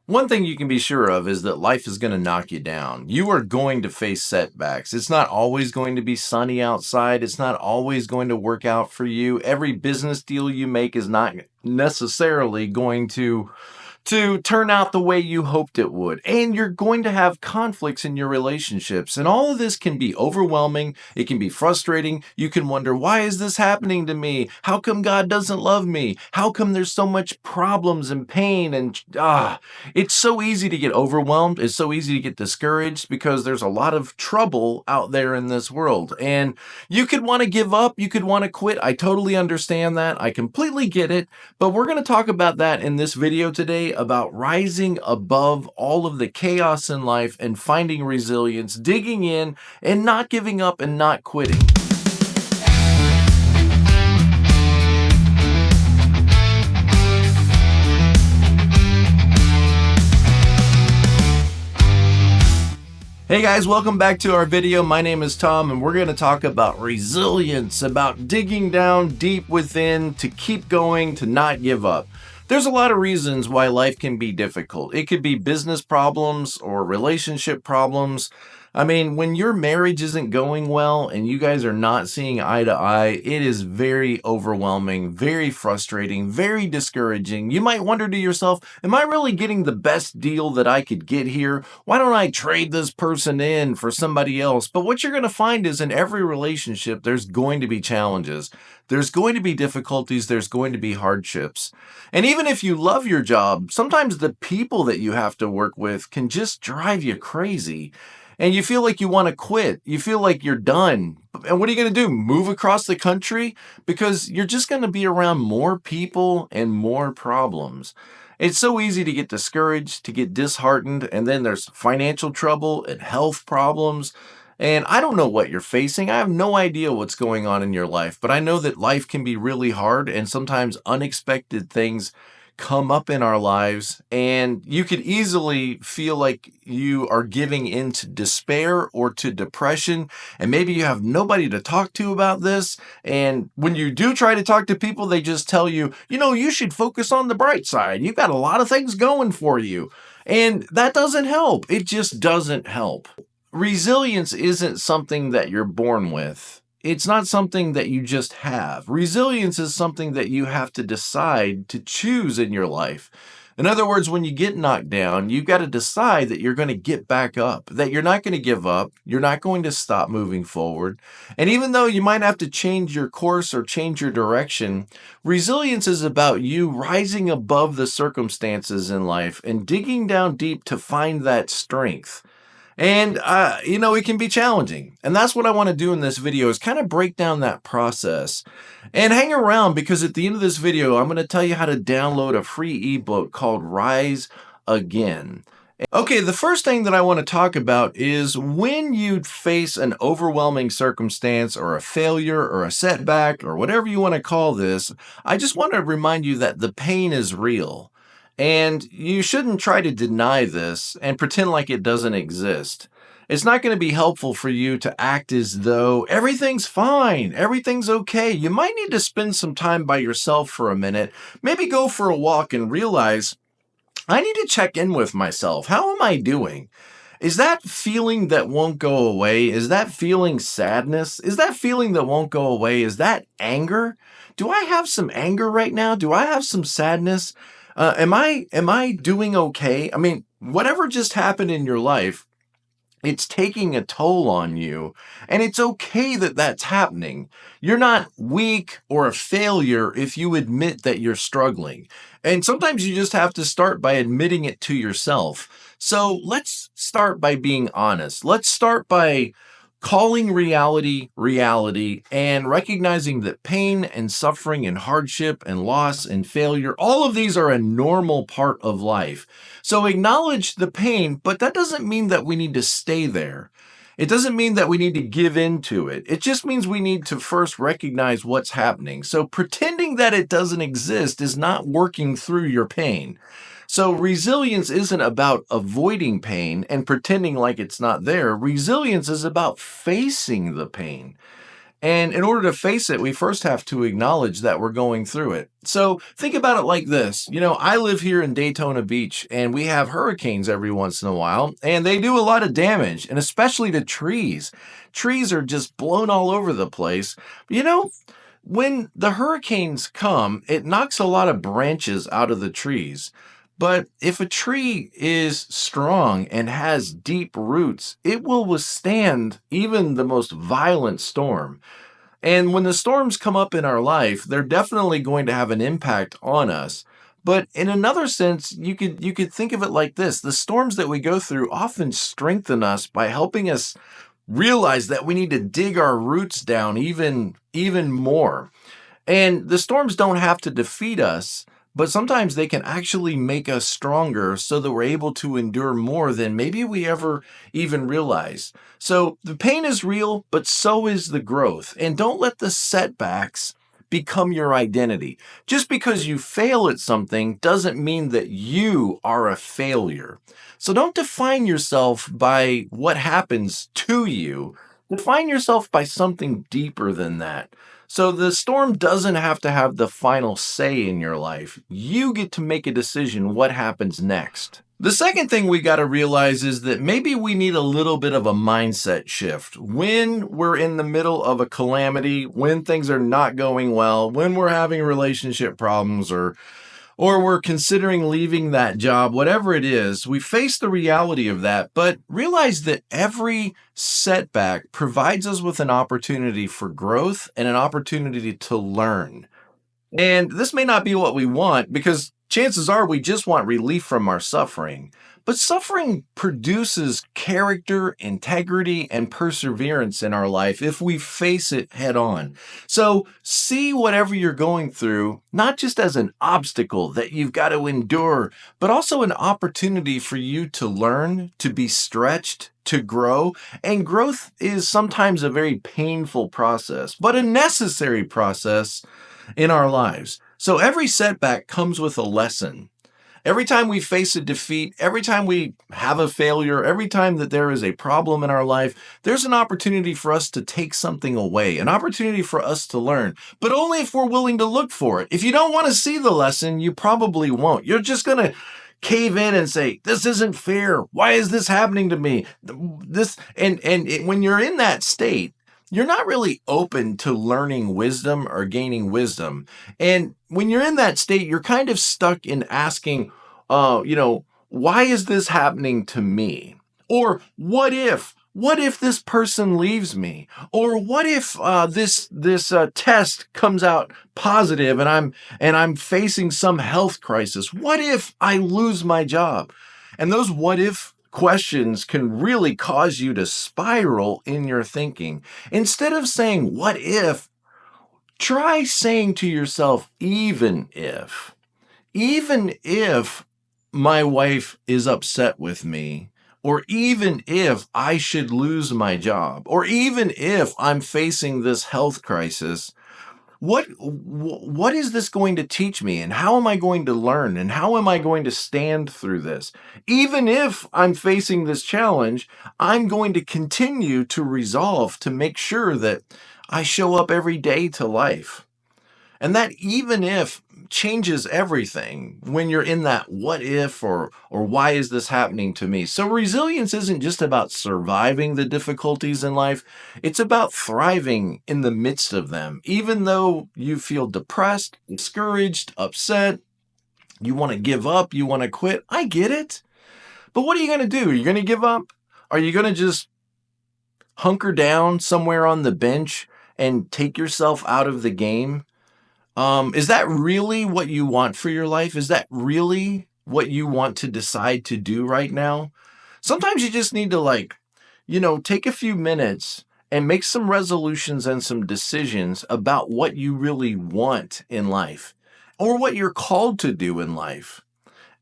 One thing you can be sure of is that life is going to knock you down. You are going to face setbacks. It's not always going to be sunny outside. It's not always going to work out for you. Every business deal you make is not necessarily going to turn out the way you hoped it would. And you're going to have conflicts in your relationships. And all of this can be overwhelming. It can be frustrating. You can wonder, why is this happening to me? How come God doesn't love me? How come there's so much problems and pain? And it's so easy to get overwhelmed. It's so easy to get discouraged because there's a lot of trouble out there in this world. And you could want to give up. You could want to quit. I totally understand that. I completely get it. But we're going to talk about that in this video today, about rising above all of the chaos in life and finding resilience, digging in and not giving up and not quitting. Hey guys, welcome back to our video. My name is Tom and we're going to talk about resilience, about digging down deep within to keep going, to not give up. There's a lot of reasons why life can be difficult. It could be business problems or relationship problems. I mean, when your marriage isn't going well and you guys are not seeing eye to eye, it is very overwhelming, very frustrating, very discouraging. You might wonder to yourself, am I really getting the best deal that I could get here? Why don't I trade this person in for somebody else? But what you're going to find is in every relationship, there's going to be challenges. There's going to be difficulties. There's going to be hardships. And even if you love your job, sometimes the people that you have to work with can just drive you crazy. And you feel like you want to quit. You feel like you're done. And what are you going to do? Move across the country? Because you're just going to be around more people and more problems. It's so easy to get discouraged, to get disheartened, and then there's financial trouble and health problems. And I don't know what you're facing. I have no idea what's going on in your life, but I know that life can be really hard and sometimes unexpected things come up in our lives, and you could easily feel like you are giving in to despair or to depression, and maybe you have nobody to talk to about this. And when you do try to talk to people, they just tell you, you should focus on the bright side. You've got a lot of things going for you. And that doesn't help. It just doesn't help. Resilience isn't something that you're born with. It's not something that you just have. Resilience is something that you have to decide to choose in your life. In other words, when you get knocked down, you've got to decide that you're going to get back up, that you're not going to give up, you're not going to stop moving forward. And even though you might have to change your course or change your direction, resilience is about you rising above the circumstances in life and digging down deep to find that strength. And, it can be challenging. And that's what I want to do in this video is kind of break down that process. And hang around because at the end of this video, I'm going to tell you how to download a free ebook called Rise Again. Okay, the first thing that I want to talk about is when you face an overwhelming circumstance or a failure or a setback or whatever you want to call this, I just want to remind you that the pain is real. And you shouldn't try to deny this and pretend like it doesn't exist. It's not going to be helpful for you to act as though everything's fine, everything's okay. You might need to spend some time by yourself for a minute, maybe go for a walk and realize, I need to check in with myself. How am I doing? Is that feeling that won't go away? Is that feeling sadness? Is that feeling that won't go away? Is that anger? Do I have some anger right now? Do I have some sadness? Am I doing okay? I mean, whatever just happened in your life, it's taking a toll on you, and it's okay that that's happening. You're not weak or a failure if you admit that you're struggling. And sometimes you just have to start by admitting it to yourself. So let's start by being honest. Let's start by calling reality, reality, and recognizing that pain and suffering and hardship and loss and failure, all of these are a normal part of life. So acknowledge the pain, but that doesn't mean that we need to stay there. It doesn't mean that we need to give in to it. It just means we need to first recognize what's happening. So pretending that it doesn't exist is not working through your pain. So resilience isn't about avoiding pain and pretending like it's not there. Resilience is about facing the pain. And in order to face it, we first have to acknowledge that we're going through it. So think about it like this. I live here in Daytona Beach, and we have hurricanes every once in a while, and they do a lot of damage, and especially to trees. Trees are just blown all over the place. You know, when the hurricanes come, it knocks a lot of branches out of the trees. But if a tree is strong and has deep roots, it will withstand even the most violent storm. And when the storms come up in our life, they're definitely going to have an impact on us. But in another sense, you could think of it like this. The storms that we go through often strengthen us by helping us realize that we need to dig our roots down even more. And the storms don't have to defeat us, but sometimes they can actually make us stronger so that we're able to endure more than maybe we ever even realize. So the pain is real, but so is the growth. And don't let the setbacks become your identity. Just because you fail at something doesn't mean that you are a failure. So don't define yourself by what happens to you. Define yourself by something deeper than that. So the storm doesn't have to have the final say in your life. You get to make a decision what happens next. The second thing we got to realize is that maybe we need a little bit of a mindset shift. When we're in the middle of a calamity, when things are not going well, when we're having relationship problems or we're considering leaving that job, whatever it is, we face the reality of that, but realize that every setback provides us with an opportunity for growth and an opportunity to learn. And this may not be what we want because chances are we just want relief from our suffering. But suffering produces character, integrity, and perseverance in our life if we face it head on. So see whatever you're going through, not just as an obstacle that you've got to endure, but also an opportunity for you to learn, to be stretched, to grow. And growth is sometimes a very painful process, but a necessary process in our lives. So every setback comes with a lesson. Every time we face a defeat, every time we have a failure, every time that there is a problem in our life, there's an opportunity for us to take something away, an opportunity for us to learn, but only if we're willing to look for it. If you don't want to see the lesson, you probably won't. You're just going to cave in and say, this isn't fair. Why is this happening to me? When you're in that state, you're not really open to learning wisdom or gaining wisdom. And when you're in that state, you're kind of stuck in asking, why is this happening to me? Or what if? What if this person leaves me? Or what if this test comes out positive and I'm facing some health crisis? What if I lose my job? And those what if questions can really cause you to spiral in your thinking. Instead of saying, what if, try saying to yourself, even if my wife is upset with me, or even if I should lose my job, or even if I'm facing this health crisis, what is this going to teach me, and how am I going to learn, and how am I going to stand through this? Even if I'm facing this challenge, I'm going to continue to resolve to make sure that I show up every day to life. And that even if changes everything when you're in that what if or why is this happening to me? So resilience isn't just about surviving the difficulties in life. It's about thriving in the midst of them. Even though you feel depressed, discouraged, upset, you want to give up, you want to quit. I get it. But what are you going to do? Are you going to give up? Are you going to just hunker down somewhere on the bench and take yourself out of the game? Is that really what you want for your life? Is that really what you want to decide to do right now? Sometimes you just need to take a few minutes and make some resolutions and some decisions about what you really want in life or what you're called to do in life.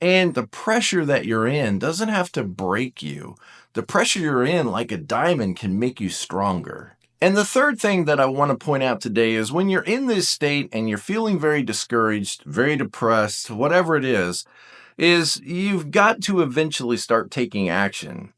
And the pressure that you're in doesn't have to break you. The pressure you're in, like a diamond, can make you stronger. And the third thing that I want to point out today is when you're in this state and you're feeling very discouraged, very depressed, whatever it is you've got to eventually start taking action.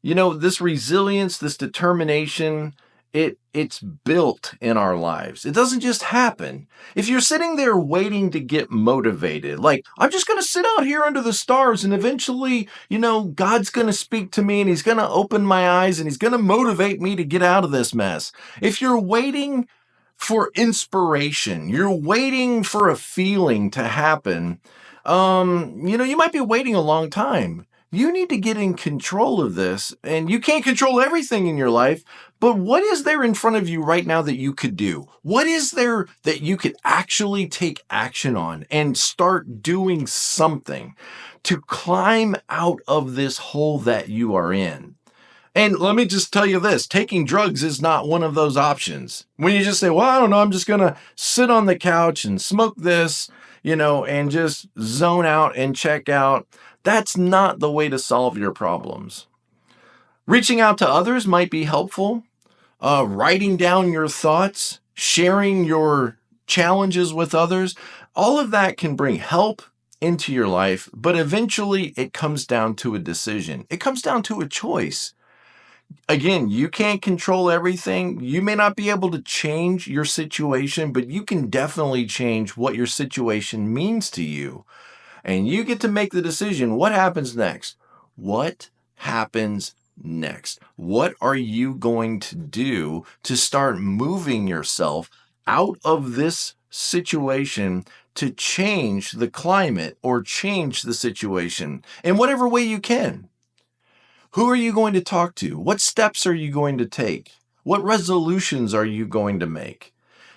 This resilience, this determination, It's built in our lives. It doesn't just happen. If you're sitting there waiting to get motivated, like, I'm just going to sit out here under the stars and eventually, God's going to speak to me and he's going to open my eyes and he's going to motivate me to get out of this mess. If you're waiting for inspiration, you're waiting for a feeling to happen, you might be waiting a long time. You need to get in control of this, and you can't control everything in your life, but what is there in front of you right now that you could do? What is there that you could actually take action on and start doing something to climb out of this hole that you are in? And let me just tell you this, taking drugs is not one of those options. When you just say, well, I don't know, I'm just going to sit on the couch and smoke this, and just zone out and check out. That's not the way to solve your problems. Reaching out to others might be helpful. Writing down your thoughts, sharing your challenges with others, all of that can bring help into your life, but eventually it comes down to a decision. It comes down to a choice. Again, you can't control everything. You may not be able to change your situation, but you can definitely change what your situation means to you. And you get to make the decision. What happens next? What happens next? What are you going to do to start moving yourself out of this situation to change the climate or change the situation in whatever way you can? Who are you going to talk to? What steps are you going to take? What resolutions are you going to make?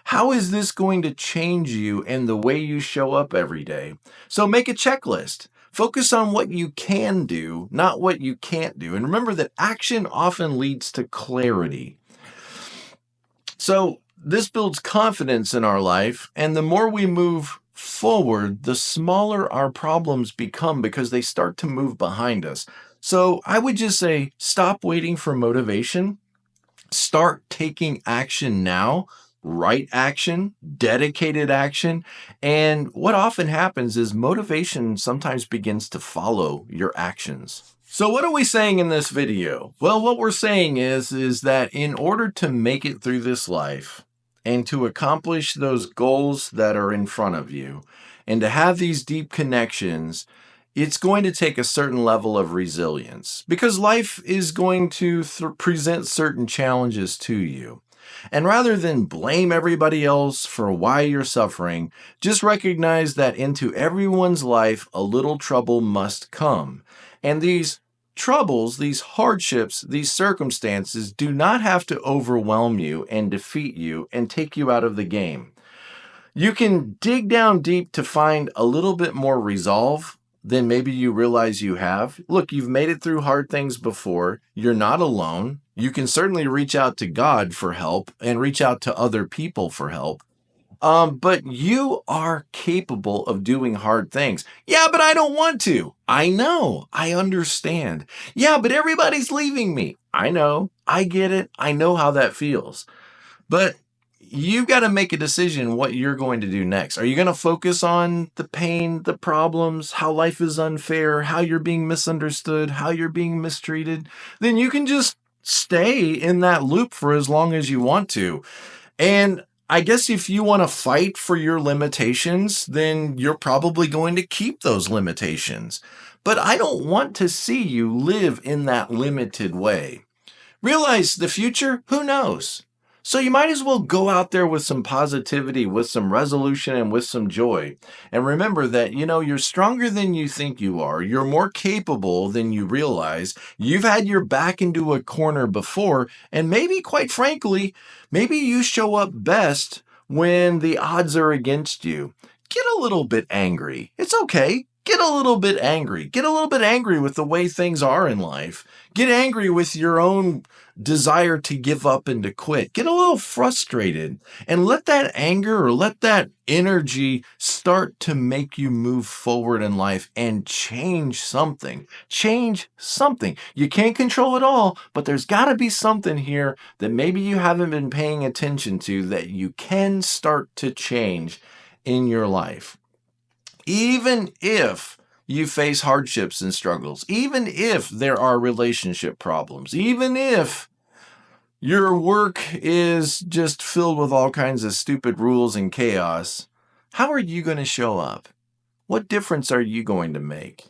How is this going to change you and the way you show up every day? So make a checklist. Focus on what you can do, not what you can't do. And remember that action often leads to clarity. So this builds confidence in our life, and the more we move forward, the smaller our problems become because they start to move behind us. So I would just say, stop waiting for motivation. Start taking action now, right action, dedicated action. And what often happens is motivation sometimes begins to follow your actions. So what are we saying in this video? Well, what we're saying is that in order to make it through this life and to accomplish those goals that are in front of you and to have these deep connections, it's going to take a certain level of resilience because life is going to present certain challenges to you. And rather than blame everybody else for why you're suffering, just recognize that into everyone's life, a little trouble must come. And these troubles, these hardships, these circumstances do not have to overwhelm you and defeat you and take you out of the game. You can dig down deep to find a little bit more resolve than maybe you realize you have. Look, you've made it through hard things before. You're not alone. You can certainly reach out to God for help and reach out to other people for help. But you are capable of doing hard things. Yeah, but I don't want to. I know. I understand. Yeah, but everybody's leaving me. I know. I get it. I know how that feels. But you've got to make a decision what you're going to do next. Are you going to focus on the pain, the problems, how life is unfair, how you're being misunderstood, how you're being mistreated? Then you can just stay in that loop for as long as you want to. And I guess if you want to fight for your limitations, then you're probably going to keep those limitations. But I don't want to see you live in that limited way. Realize the future, who knows? So you might as well go out there with some positivity, with some resolution, and with some joy. And remember that, you're stronger than you think you are. You're more capable than you realize. You've had your back into a corner before. And maybe, quite frankly, maybe you show up best when the odds are against you. Get a little bit angry. It's okay. Get a little bit angry. Get a little bit angry with the way things are in life. Get angry with your own desire to give up and to quit. Get a little frustrated and let that anger or let that energy start to make you move forward in life and change something. Change something. You can't control it all, but there's got to be something here that maybe you haven't been paying attention to that you can start to change in your life. Even if you face hardships and struggles, even if there are relationship problems, even if Your work is just filled with all kinds of stupid rules and chaos. How are you going to show up? What difference are you going to make?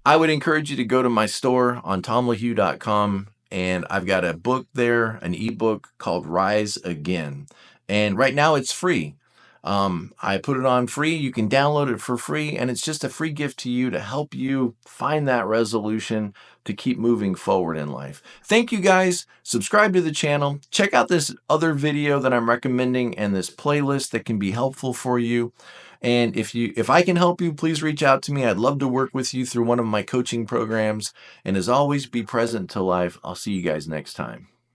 I would encourage you to go to my store on tomlahue.com, and I've got a book there, an ebook called Rise Again. And right now it's free. I put it on free. You can download it for free, and it's just a free gift to you to help you find that resolution to keep moving forward in life. Thank you guys. Subscribe to the channel. Check out this other video that I'm recommending and this playlist that can be helpful for you. And if I can help you, please reach out to me. I'd love to work with you through one of my coaching programs. And as always, be present to life. I'll see you guys next time.